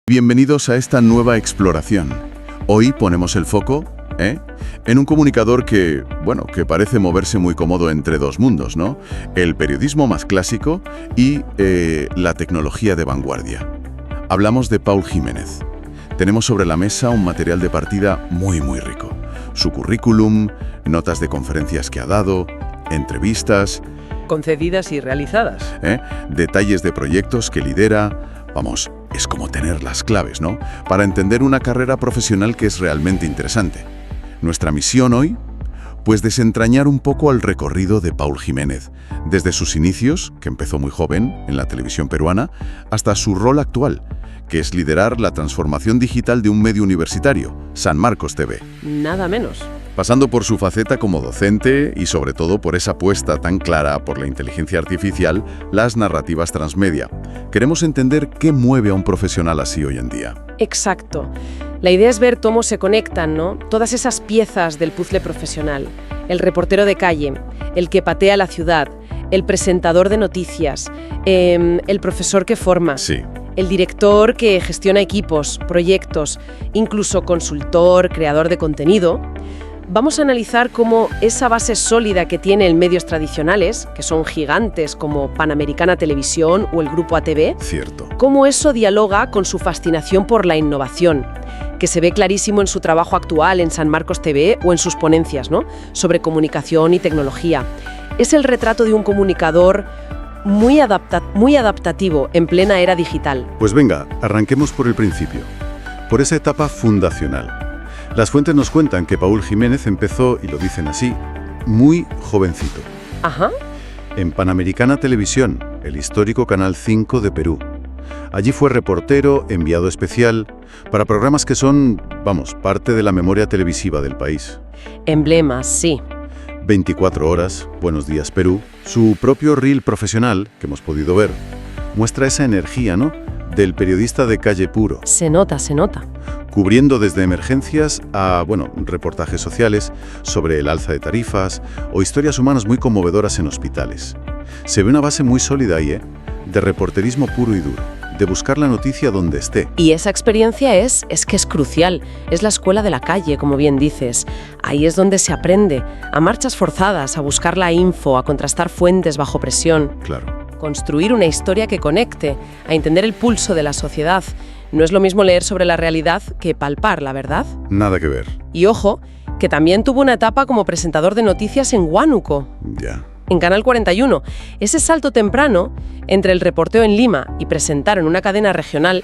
Bienvenidos a esta nueva exploración. Hoy ponemos el foco, en un comunicador que parece moverse muy cómodo entre dos mundos, ¿no? El periodismo más clásico y la tecnología de vanguardia. Hablamos de Paul Jiménez. Tenemos sobre la mesa un material de partida muy rico. Su currículum, notas de conferencias que ha dado, entrevistas... concedidas y realizadas. Detalles de proyectos que lidera... Vamos, es como tener las claves, ¿no? Para entender una carrera profesional que es realmente interesante. Nuestra misión hoy, pues desentrañar un poco el recorrido de Paul Jiménez, desde sus inicios, que empezó muy joven en la televisión peruana, hasta su rol actual, que es liderar la transformación digital de un medio universitario, San Marcos TV. Nada menos. Pasando por su faceta como docente y sobre todo por esa apuesta tan clara por la inteligencia artificial, las narrativas transmedia. Queremos entender qué mueve a un profesional así hoy en día. Exacto. La idea es ver cómo se conectan, ¿no? Todas esas piezas del puzzle profesional. El reportero de calle, el que patea la ciudad, el presentador de noticias, el profesor que forma. Sí. El director que gestiona equipos, proyectos, incluso consultor, creador de contenido. Vamos a analizar cómo esa base sólida que tienen medios tradicionales, que son gigantes como Panamericana Televisión o el Grupo ATV, Cierto. cómo eso dialoga con su fascinación por la innovación, que se ve clarísimo en su trabajo actual en San Marcos TV o en sus ponencias, ¿no?, sobre comunicación y tecnología. Es el retrato de un comunicador muy adaptativo en plena era digital. Pues venga, arranquemos por el principio, por esa etapa fundacional. Las fuentes nos cuentan que Paul Jiménez empezó, y lo dicen así, muy jovencito. Ajá. En Panamericana Televisión, el histórico Canal 5 de Perú. Allí fue reportero, enviado especial, para programas que son, parte de la memoria televisiva del país. Emblemas, sí. 24 horas, Buenos Días Perú. Su propio reel profesional, que hemos podido ver, muestra esa energía, ¿no?, del periodista de calle puro. Se nota. Cubriendo desde emergencias a, reportajes sociales sobre el alza de tarifas o historias humanas muy conmovedoras en hospitales. Se ve una base muy sólida ahí, de reporterismo puro y duro, de buscar la noticia donde esté. Y esa experiencia es que es crucial. Es la escuela de la calle, como bien dices. Ahí es donde se aprende, a marchas forzadas, a buscar la info, a contrastar fuentes bajo presión. Claro. Construir una historia que conecte, a entender el pulso de la sociedad. No es lo mismo leer sobre la realidad que palpar la verdad. Nada que ver. Y ojo, que también tuvo una etapa como presentador de noticias en Huánuco. Ya. En Canal 41. Ese salto temprano entre el reporteo en Lima y presentar en una cadena regional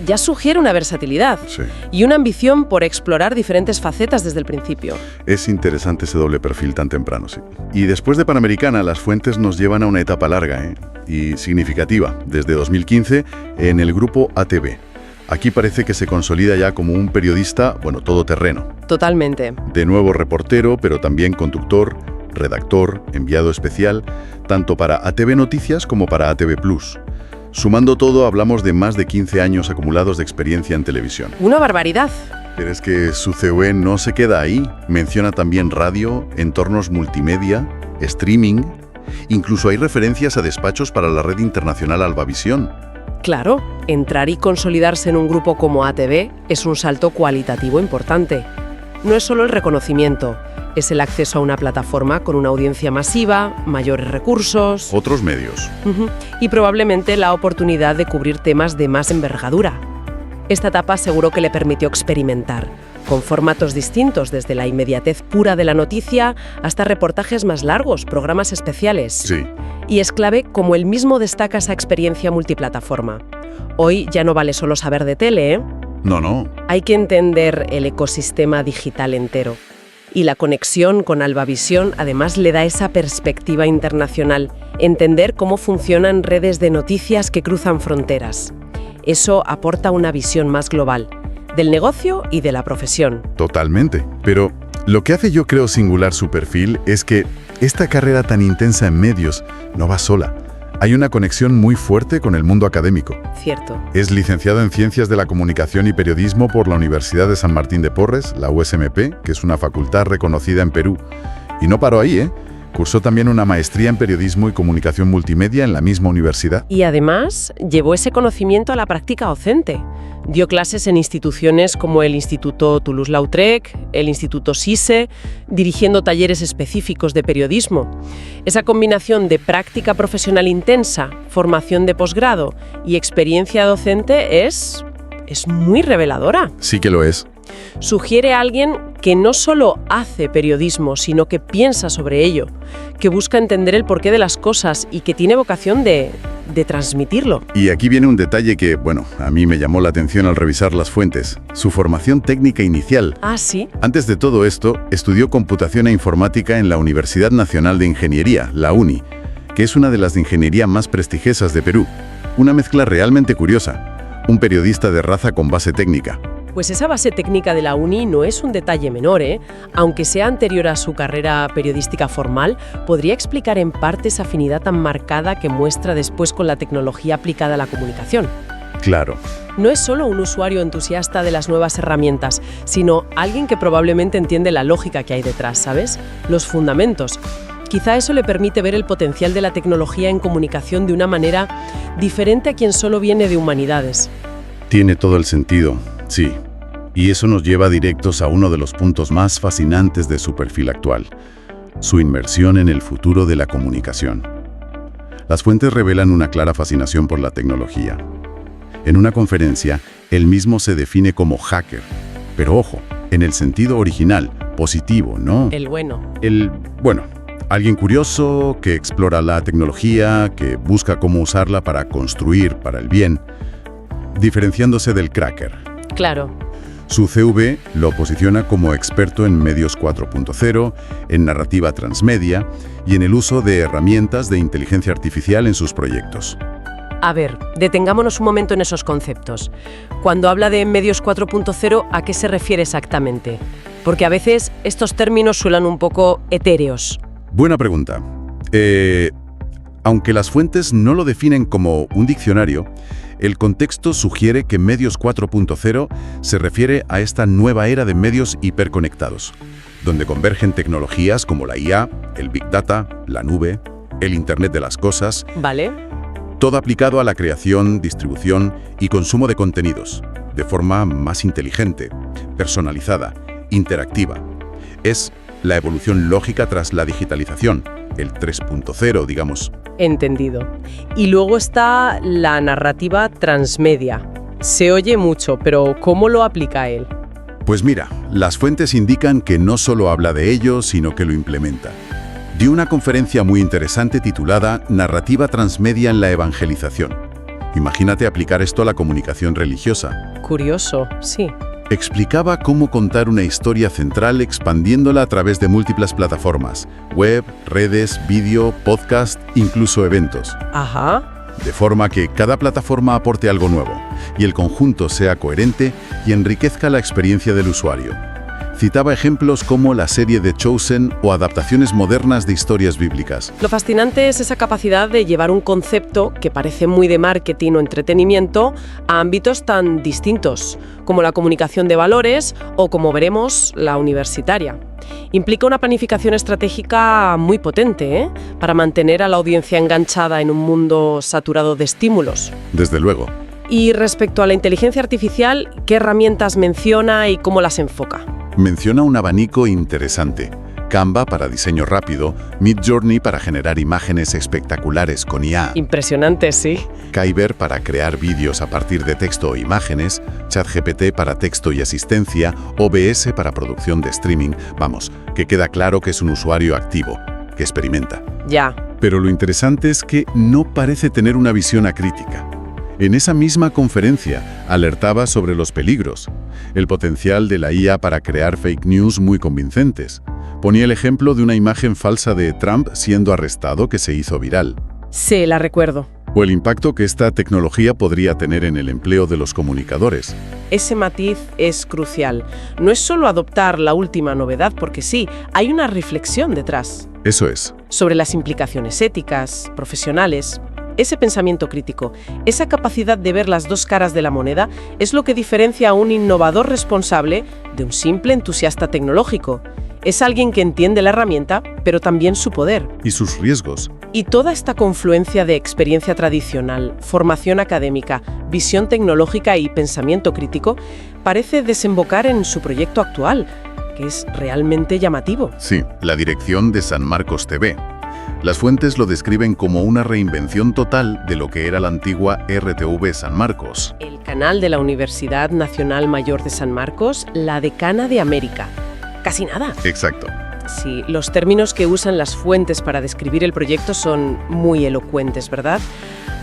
ya sugiere una versatilidad. Sí. Y una ambición por explorar diferentes facetas desde el principio. Es interesante ese doble perfil tan temprano, sí. Y después de Panamericana, las fuentes nos llevan a una etapa larga, y significativa, desde 2015, en el Grupo ATV. Aquí parece que se consolida ya como un periodista, todoterreno. Totalmente. De nuevo reportero, pero también conductor, redactor, enviado especial, tanto para ATV Noticias como para ATV Plus. Sumando todo, hablamos de más de 15 años acumulados de experiencia en televisión. Una barbaridad. Pero es que su CV no se queda ahí. Menciona también radio, entornos multimedia, streaming. Incluso hay referencias a despachos para la red internacional Albavisión. Claro, entrar y consolidarse en un grupo como ATV es un salto cualitativo importante. No es solo el reconocimiento, es el acceso a una plataforma con una audiencia masiva, mayores recursos... Otros medios. Y probablemente la oportunidad de cubrir temas de más envergadura. Esta etapa seguro que le permitió experimentar, con formatos distintos, desde la inmediatez pura de la noticia hasta reportajes más largos, programas especiales. Sí. Y es clave como él mismo destaca esa experiencia multiplataforma. Hoy ya no vale solo saber de tele, No. Hay que entender el ecosistema digital entero. Y la conexión con Albavisión además le da esa perspectiva internacional, entender cómo funcionan redes de noticias que cruzan fronteras. Eso aporta una visión más global, del negocio y de la profesión. Totalmente. Pero lo que hace, yo creo, singular su perfil es que esta carrera tan intensa en medios no va sola. Hay una conexión muy fuerte con el mundo académico. Cierto. Es licenciado en Ciencias de la Comunicación y Periodismo por la Universidad de San Martín de Porres, la USMP, que es una facultad reconocida en Perú. Y no paró ahí, Cursó también una maestría en periodismo y comunicación multimedia en la misma universidad. Y además llevó ese conocimiento a la práctica docente. Dio clases en instituciones como el Instituto Toulouse-Lautrec, el Instituto SISE, dirigiendo talleres específicos de periodismo. Esa combinación de práctica profesional intensa, formación de posgrado y experiencia docente es muy reveladora. Sí que lo es. Sugiere a alguien que no solo hace periodismo, sino que piensa sobre ello, que busca entender el porqué de las cosas y que tiene vocación de transmitirlo. Y aquí viene un detalle que, a mí me llamó la atención al revisar las fuentes. Su formación técnica inicial. Ah, ¿sí? Antes de todo esto, estudió computación e informática en la Universidad Nacional de Ingeniería, la UNI, que es una de las de ingeniería más prestigiosas de Perú. Una mezcla realmente curiosa. Un periodista de raza con base técnica. Pues esa base técnica de la UNI no es un detalle menor, ¿eh? Aunque sea anterior a su carrera periodística formal, podría explicar en parte esa afinidad tan marcada que muestra después con la tecnología aplicada a la comunicación. Claro. No es solo un usuario entusiasta de las nuevas herramientas, sino alguien que probablemente entiende la lógica que hay detrás, ¿sabes? Los fundamentos. Quizá eso le permite ver el potencial de la tecnología en comunicación de una manera diferente a quien solo viene de humanidades. Tiene todo el sentido, sí. Y eso nos lleva directos a uno de los puntos más fascinantes de su perfil actual, su inmersión en el futuro de la comunicación. Las fuentes revelan una clara fascinación por la tecnología. En una conferencia, él mismo se define como hacker, pero ojo, en el sentido original, positivo, ¿no? El bueno. Alguien curioso que explora la tecnología, que busca cómo usarla para construir para el bien, diferenciándose del cracker. Claro. Su CV lo posiciona como experto en medios 4.0, en narrativa transmedia y en el uso de herramientas de inteligencia artificial en sus proyectos. A ver, detengámonos un momento en esos conceptos. Cuando habla de medios 4.0, ¿a qué se refiere exactamente? Porque a veces estos términos suenan un poco etéreos. Buena pregunta. Aunque las fuentes no lo definen como un diccionario, el contexto sugiere que Medios 4.0 se refiere a esta nueva era de medios hiperconectados, donde convergen tecnologías como la IA, el Big Data, la nube, el Internet de las cosas. ¿Vale? Todo aplicado a la creación, distribución y consumo de contenidos, de forma más inteligente, personalizada, interactiva. Es la evolución lógica tras la digitalización, el 3.0, digamos. Entendido. Y luego está la narrativa transmedia. Se oye mucho, pero ¿cómo lo aplica él? Pues mira, las fuentes indican que no solo habla de ello, sino que lo implementa. Dio una conferencia muy interesante titulada Narrativa transmedia en la evangelización. Imagínate aplicar esto a la comunicación religiosa. Curioso, sí. Explicaba cómo contar una historia central expandiéndola a través de múltiples plataformas, web, redes, vídeo, podcast, incluso eventos. Ajá. De forma que cada plataforma aporte algo nuevo y el conjunto sea coherente y enriquezca la experiencia del usuario. Citaba ejemplos como la serie The Chosen o adaptaciones modernas de historias bíblicas. Lo fascinante es esa capacidad de llevar un concepto que parece muy de marketing o entretenimiento a ámbitos tan distintos, como la comunicación de valores o, como veremos, la universitaria. Implica una planificación estratégica muy potente, ¿eh? Para mantener a la audiencia enganchada en un mundo saturado de estímulos. Desde luego. Y respecto a la inteligencia artificial, ¿qué herramientas menciona y cómo las enfoca? Menciona un abanico interesante. Canva para diseño rápido, Midjourney para generar imágenes espectaculares con IA. Impresionante, sí. Kyber para crear vídeos a partir de texto o imágenes, ChatGPT para texto y asistencia, OBS para producción de streaming. Vamos, que queda claro que es un usuario activo, que experimenta. Ya. Pero lo interesante es que no parece tener una visión acrítica. En esa misma conferencia alertaba sobre los peligros, el potencial de la IA para crear fake news muy convincentes. Ponía el ejemplo de una imagen falsa de Trump siendo arrestado que se hizo viral. Sí, la recuerdo. O el impacto que esta tecnología podría tener en el empleo de los comunicadores. Ese matiz es crucial. No es solo adoptar la última novedad, porque sí, hay una reflexión detrás. Eso es. Sobre las implicaciones éticas, profesionales. Ese pensamiento crítico, esa capacidad de ver las dos caras de la moneda, es lo que diferencia a un innovador responsable de un simple entusiasta tecnológico. Es alguien que entiende la herramienta, pero también su poder. Y sus riesgos. Y toda esta confluencia de experiencia tradicional, formación académica, visión tecnológica y pensamiento crítico parece desembocar en su proyecto actual, que es realmente llamativo. Sí, la dirección de San Marcos TV. Las fuentes lo describen como una reinvención total de lo que era la antigua RTV San Marcos. El canal de la Universidad Nacional Mayor de San Marcos, la decana de América. Casi nada. Exacto. Sí, los términos que usan las fuentes para describir el proyecto son muy elocuentes, ¿verdad?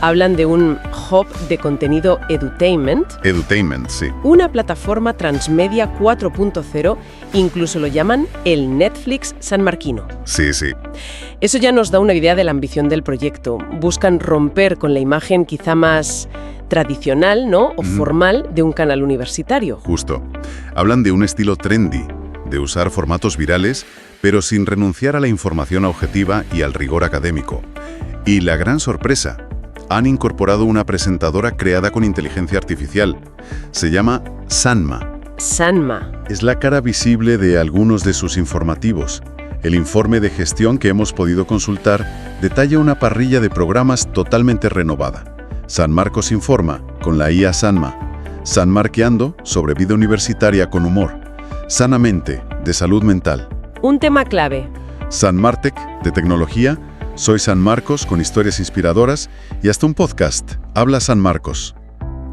Hablan de un hub de contenido edutainment. Edutainment, sí. Una plataforma transmedia 4.0, incluso lo llaman el Netflix sanmarquino. Sí, sí. Eso ya nos da una idea de la ambición del proyecto. Buscan romper con la imagen quizá más tradicional, ¿no? O formal de un canal universitario. Justo. Hablan de un estilo trendy, de usar formatos virales, pero sin renunciar a la información objetiva y al rigor académico. Y la gran sorpresa, han incorporado una presentadora creada con inteligencia artificial. Se llama Sanma. Sanma. Es la cara visible de algunos de sus informativos. El informe de gestión que hemos podido consultar detalla una parrilla de programas totalmente renovada. San Marcos Informa, con la IA Sanma. Sanmarqueando, sobre vida universitaria con humor. Sanamente, de salud mental. Un tema clave. San Martec, de tecnología. Soy San Marcos, con historias inspiradoras. Y hasta un podcast, Habla San Marcos.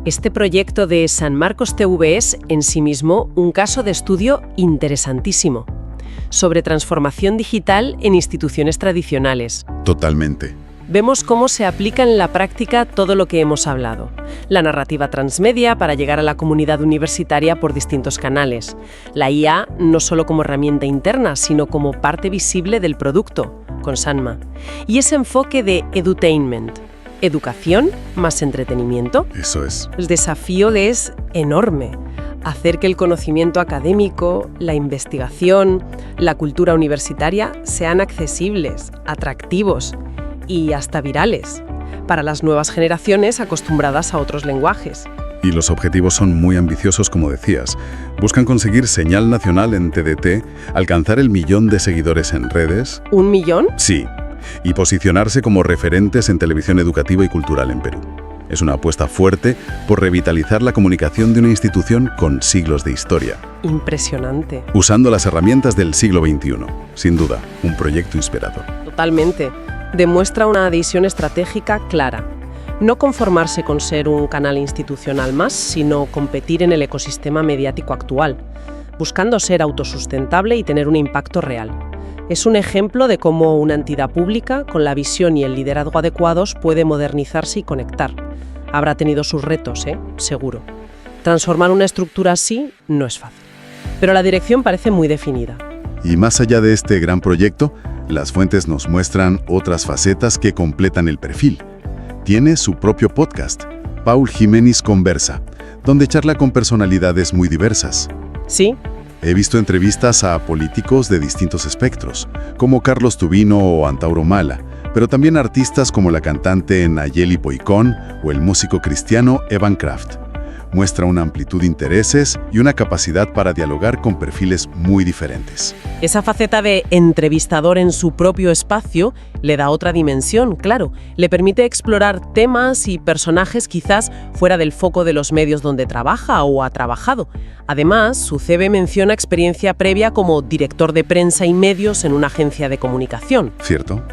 Este proyecto de San Marcos TV es, en sí mismo, un caso de estudio interesantísimo sobre transformación digital en instituciones tradicionales. Totalmente. Vemos cómo se aplica en la práctica todo lo que hemos hablado. La narrativa transmedia para llegar a la comunidad universitaria por distintos canales. La IA no solo como herramienta interna, sino como parte visible del producto, con Sanma. Y ese enfoque de edutainment, educación más entretenimiento. Eso es. El desafío es enorme. Hacer que el conocimiento académico, la investigación, la cultura universitaria sean accesibles, atractivos y hasta virales para las nuevas generaciones acostumbradas a otros lenguajes. Y los objetivos son muy ambiciosos, como decías. Buscan conseguir señal nacional en TDT, alcanzar el 1 millón de seguidores en redes. ¿1 millón? Sí, y posicionarse como referentes en televisión educativa y cultural en Perú. Es una apuesta fuerte por revitalizar la comunicación de una institución con siglos de historia. Impresionante. Usando las herramientas del siglo XXI. Sin duda, un proyecto inspirador. Totalmente. Demuestra una adhesión estratégica clara. No conformarse con ser un canal institucional más, sino competir en el ecosistema mediático actual, buscando ser autosustentable y tener un impacto real. Es un ejemplo de cómo una entidad pública, con la visión y el liderazgo adecuados, puede modernizarse y conectar. Habrá tenido sus retos, seguro. Transformar una estructura así no es fácil. Pero la dirección parece muy definida. Y más allá de este gran proyecto, las fuentes nos muestran otras facetas que completan el perfil. Tiene su propio podcast, Paul Jiménez Conversa, donde charla con personalidades muy diversas. ¿Sí? He visto entrevistas a políticos de distintos espectros, como Carlos Tubino o Antauro Mala, pero también artistas como la cantante Nayeli Poicón o el músico cristiano Evan Kraft. Muestra una amplitud de intereses y una capacidad para dialogar con perfiles muy diferentes. Esa faceta de entrevistador en su propio espacio le da otra dimensión, claro. Le permite explorar temas y personajes quizás fuera del foco de los medios donde trabaja o ha trabajado. Además, su CV menciona experiencia previa como director de prensa y medios en una agencia de comunicación. ¿Cierto?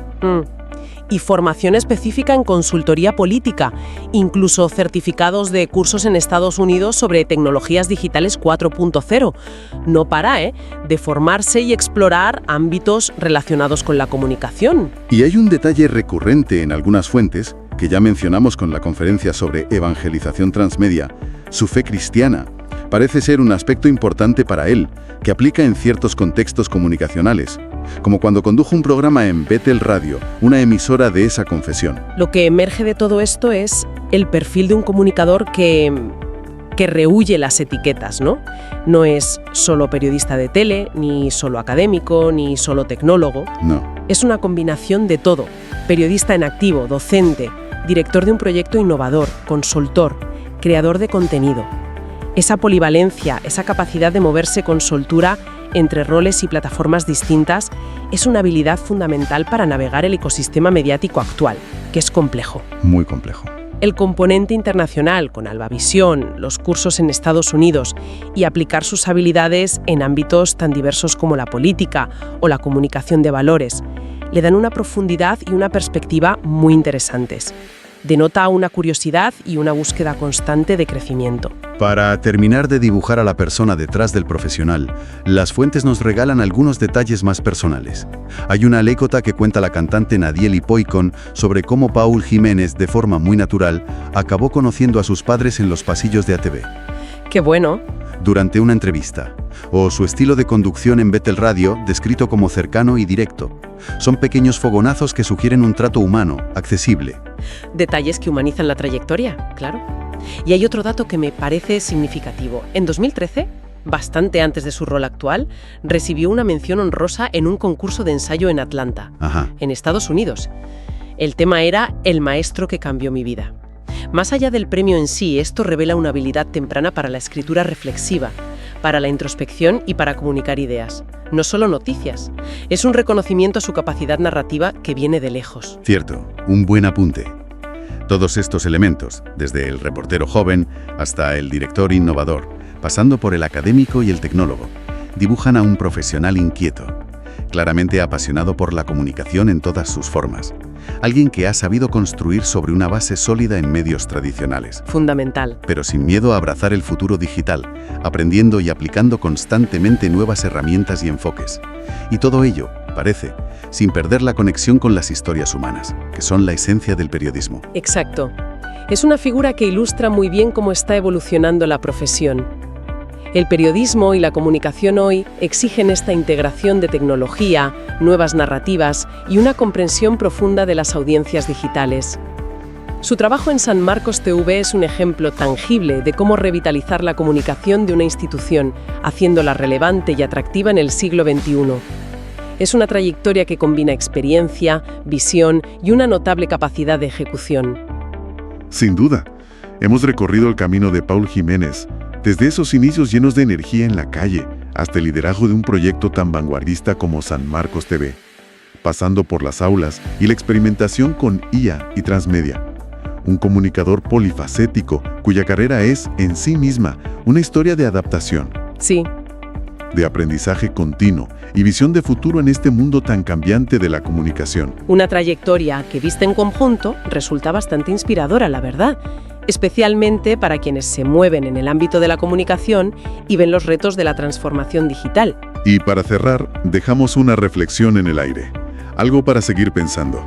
Y formación específica en consultoría política, incluso certificados de cursos en Estados Unidos sobre tecnologías digitales 4.0. No para, de formarse y explorar ámbitos relacionados con la comunicación. Y hay un detalle recurrente en algunas fuentes, que ya mencionamos con la conferencia sobre evangelización transmedia, su fe cristiana. Parece ser un aspecto importante para él, que aplica en ciertos contextos comunicacionales, como cuando condujo un programa en Betel Radio, una emisora de esa confesión. Lo que emerge de todo esto es el perfil de un comunicador que rehúye las etiquetas, ¿no? No es solo periodista de tele, ni solo académico, ni solo tecnólogo. No. Es una combinación de todo. Periodista en activo, docente, director de un proyecto innovador, consultor, creador de contenido. Esa polivalencia, esa capacidad de moverse con soltura entre roles y plataformas distintas, es una habilidad fundamental para navegar el ecosistema mediático actual, que es complejo. Muy complejo. El componente internacional, con Albavisión, los cursos en Estados Unidos y aplicar sus habilidades en ámbitos tan diversos como la política o la comunicación de valores, le dan una profundidad y una perspectiva muy interesantes. Denota una curiosidad y una búsqueda constante de crecimiento. Para terminar de dibujar a la persona detrás del profesional, las fuentes nos regalan algunos detalles más personales. Hay una anécdota que cuenta la cantante Nadieli Poicon sobre cómo Paul Jiménez, de forma muy natural, acabó conociendo a sus padres en los pasillos de ATV. ¡Qué bueno! Durante una entrevista. O su estilo de conducción en Betel Radio, descrito como cercano y directo. Son pequeños fogonazos que sugieren un trato humano, accesible. Detalles que humanizan la trayectoria, claro. Y hay otro dato que me parece significativo. En 2013, bastante antes de su rol actual, recibió una mención honrosa en un concurso de ensayo en Atlanta, en Estados Unidos. El tema era El maestro que cambió mi vida. Más allá del premio en sí, esto revela una habilidad temprana para la escritura reflexiva, para la introspección y para comunicar ideas. No solo noticias. Es un reconocimiento a su capacidad narrativa que viene de lejos. Cierto, un buen apunte. Todos estos elementos, desde el reportero joven hasta el director innovador, pasando por el académico y el tecnólogo, dibujan a un profesional inquieto, claramente apasionado por la comunicación en todas sus formas. Alguien que ha sabido construir sobre una base sólida en medios tradicionales. Fundamental. Pero sin miedo a abrazar el futuro digital, aprendiendo y aplicando constantemente nuevas herramientas y enfoques. Y todo ello, parece, sin perder la conexión con las historias humanas, que son la esencia del periodismo. Exacto. Es una figura que ilustra muy bien cómo está evolucionando la profesión. El periodismo y la comunicación hoy exigen esta integración de tecnología, nuevas narrativas y una comprensión profunda de las audiencias digitales. Su trabajo en San Marcos TV es un ejemplo tangible de cómo revitalizar la comunicación de una institución, haciéndola relevante y atractiva en el siglo XXI. Es una trayectoria que combina experiencia, visión y una notable capacidad de ejecución. Sin duda, hemos recorrido el camino de Paul Jiménez, desde esos inicios llenos de energía en la calle, hasta el liderazgo de un proyecto tan vanguardista como San Marcos TV, pasando por las aulas y la experimentación con IA y transmedia. Un comunicador polifacético cuya carrera es, en sí misma, una historia de adaptación. Sí. De aprendizaje continuo y visión de futuro en este mundo tan cambiante de la comunicación. Una trayectoria que, vista en conjunto, resulta bastante inspiradora, la verdad. Especialmente para quienes se mueven en el ámbito de la comunicación y ven los retos de la transformación digital. Y para cerrar, dejamos una reflexión en el aire. Algo para seguir pensando.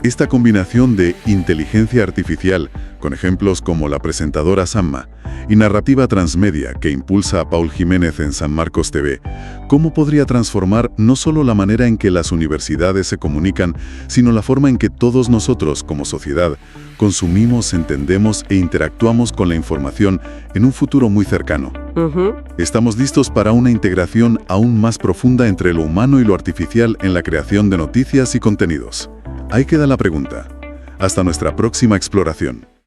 Esta combinación de inteligencia artificial, con ejemplos como la presentadora Samma, y narrativa transmedia que impulsa a Paul Jiménez en San Marcos TV, ¿cómo podría transformar no solo la manera en que las universidades se comunican, sino la forma en que todos nosotros, como sociedad, consumimos, entendemos e interactuamos con la información en un futuro muy cercano? Estamos listos para una integración aún más profunda entre lo humano y lo artificial en la creación de noticias y contenidos. Ahí queda la pregunta. Hasta nuestra próxima exploración.